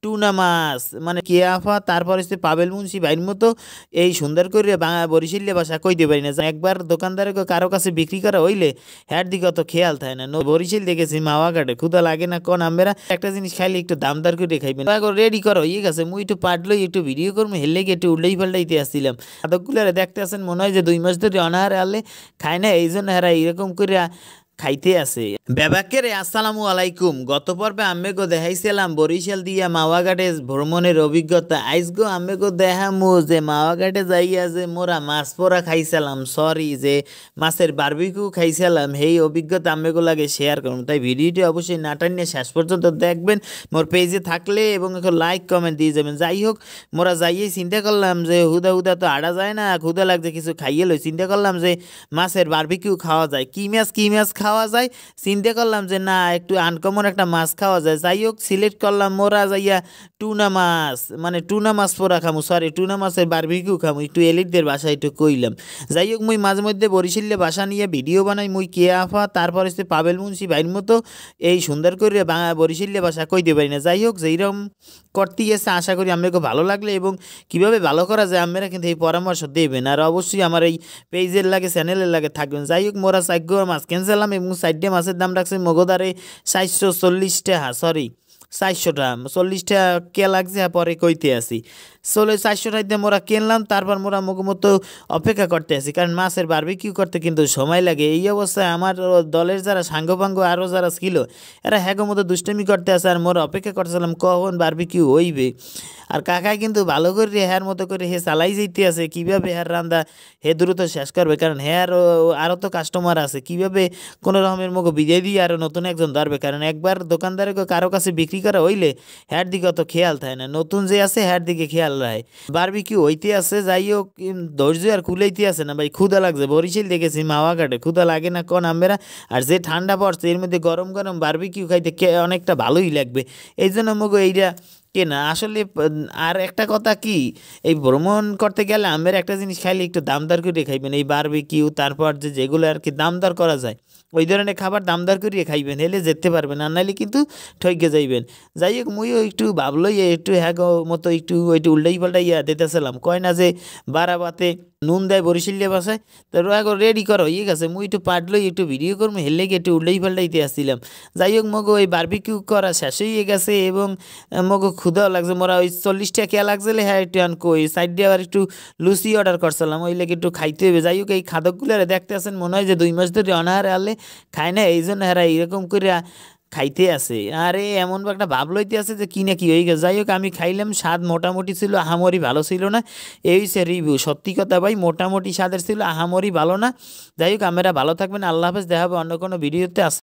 Tuna মাছ মানে কেয়াফা তারপর হচ্ছে পাবেল মুন্সি ভাইয়ের মতো এই সুন্দর করে বরিশাল্য ভাষা কইতে পারি না। একবার দোকানদারে কারো কাছে বিক্রি করা হইলে হ্যার দিকে অত খেয়াল থাকে না। বরিশাল দেখেছি মাওয়া কাটে ক্ষুদা লাগে না কোন আমরা একটা জিনিস খাইলে একটু দামদার করে খাইবেন। রেডি করো ইয়ে গেছে মুই একটু পাটলো একটু ভিডিও করবো হেললে গিয়ে একটু উল্টাই পাল্টাইতে আসছিলাম। খাদকগুলো দেখতে আসেন মনে হয় যে 2 মাস ধরে অনাহারে আনলে খায় না, এই জন্য হেরা এরকম করে খাইতে আছে। বেবাকের আসসালামু আলাইকুম। গত পর্বে আম্মেগো দেখাইছিলাম বরিশাল দিয়া মাওয়াঘাটে ভ্রমণের অভিজ্ঞতা। আইসগো আম্মেগো দেখামু যে মাওয়াঘাটে যাইয়া যে মোরা মাছ পোড়া খাইছিলাম, সরি যে মাছের বারবিকিউ খাইছিলাম, সেই অভিজ্ঞতা আম্মেগো লাগে শেয়ার করুন। তাই ভিডিওটি অবশ্যই না টানিয়ে শেষ পর্যন্ত দেখবেন মোর পেজে থাকলে, এবং একটা লাইক কমেন্ট দিয়ে যাবেন। যাই হোক মোরা যাইয়ে চিন্তা করলাম যে হুদা হুদা তো আড়া যায় না, ক্ষুদা লাগছে কিছু খাইয়ে লই। চিন্তা করলাম যে মাছের বারবিকিউ খাওয়া যায়, কি মাছ খাওয়া যায়। চিন্তা করলাম যে না একটু আনকমন একটা মাছ খাওয়া যায়। যাই হোক সিলেক্ট করলাম মোরা যাইয়া টুনা মাছ মানে টুনা মাছ পোড়া খামু, সরি টুনা মাছের বারবিকিউ খামু। একটু এলিটদের বাসায় একটু কইলাম। যাই হোক মুই মাঝে মধ্যে বরিশাল্য ভাষা নিয়ে ভিডিও বানাই। মুই কেয়াফা তারপর হচ্ছে পাবেল মুন্সি ভাইয়ের মতো এই সুন্দর করে বরিশাল্য ভাষা কইতে পারি না। যাই হোক যেইরকম করতে গেছে আশা করি আপনাকে ভালো লাগলে এবং কিভাবে ভালো করা যায় আপনারা কিন্তু এই পরামর্শ দেবেন। আর অবশ্যই আমার এই পেজের লাগে চ্যানেলের লাগে থাকবেন। যাই হোক মোরা চাগ্য মাছ ক্যান্সেলাম এবং সাইডে মাছের দাম রাখছে মগোদারে 440 টাকা, সরি 400 টাকা, 40 টাকা কে লাগছে পরে কইতে আসি। 400 টাকা দিয়ে মোরা কিনলাম। তারপর মোরা মতো অপেক্ষা করতে আসি, কারণ মাছের বারবিকিউ করতে কিন্তু সময় লাগে। এই অবস্থায় আমার দলের যারা সাঙ্গপাঙ্গ আরও যারা ছিল এরা হ্যাগো মতো দুষ্টামি করতে আসে, আর মোরা অপেক্ষা করতেছিলাম কখন বারবিকিউ হইবে। আর কাকাই কিন্তু ভালো করে হ্যার মতো করে হে চালাই যেতে আছে, কীভাবে হ্যার রান্দা হে দ্রুত শেষ করবে, কারণ হ্যার আরও তো কাস্টমার আছে। কীভাবে কোনো রকমের মুখ বিজয় দিয়ে আরও নতুন একজন ধরবে, কারণ একবার দোকানদারে কারো কাছে বিক্রি করা হইলে হ্যার দিকে অত খেয়াল থাকে না, নতুন যে আছে হ্যার দিকে খেয়াল রাখে। বারবিকিউ হইতে আছে। যাই হোক ধৈর্য আর কুলাইতে আছে না ভাই, ক্ষুদা লাগছে। বরিশাল দেখেছি মাওয়া কাটে ক্ষুদা লাগে না কোন আমরা। আর যে ঠান্ডা পড়ছে এর মধ্যে গরম গরম বারবিকিউ খাইতে অনেকটা ভালোই লাগবে, এই জন্য মুগো এইটা কেনা আসলে। আর একটা কথা কি, এই ভ্রমণ করতে গেলে আমের একটা জিনিস খাইলে একটু দামদার করে খাইবেন। এই বারবিকিউ তারপর যেগুলো আর কি দামদার করা যায় ওই ধরনের খাবার দামদার করিয়ে খাইবেন, হেলে যেতে পারবেন, আর নাহলে কিন্তু ঠকে যাইবেন। যাই হোক মুইও একটু ভাবলই একটু হ্যাঁ মতো একটু ওইটু উল্টাই পাল্টাইয়া দিতেছিলাম। কয় না যে বারাবাতে নুন দেয় বরিশাল্য ভাষায়, তো রেডি করো ইয়ে গেছে মুই একটু পাটলই একটু ভিডিও করবো হেললে গিয়ে একটু উল্টাই পাল্টাইতে আসছিলাম। যাই হোক মগো ওই বারবিকিউ করা শেষ হয়ে গেছে এবং মগো ক্ষুদাও লাগছে। মোরা ওই 40 টাকা কে লাগছিল হ্যাঁ একটু কই সাইড দিয়ে আবার একটু লুচি অর্ডার করছিলাম, ওই লেগে একটু খাইতে হবে। যাই হোক এই খাদকগুলো দেখতে আসেন মনে হয় যে 2 মাস ধরে অনাহারে আনলে খায় না, এই জন্য এরা এরকম করে খাইতে আছে। আরে এমন একটা ভাব লইতে আছে যে কি না কি হয়ে গেছে। যাই হোক আমি খাইলাম, স্বাদ মোটামুটি ছিল, আহামরি ভালো ছিল না। এই সে রিভিউ, সত্যি কথা ভাই মোটামুটি স্বাদের ছিল, আহামরি ভালো না। যাই হোক আমরা ভালো থাকবেন, আল্লাহ হাফেজ, দেখা হবে অন্য কোনো ভিডিওতে।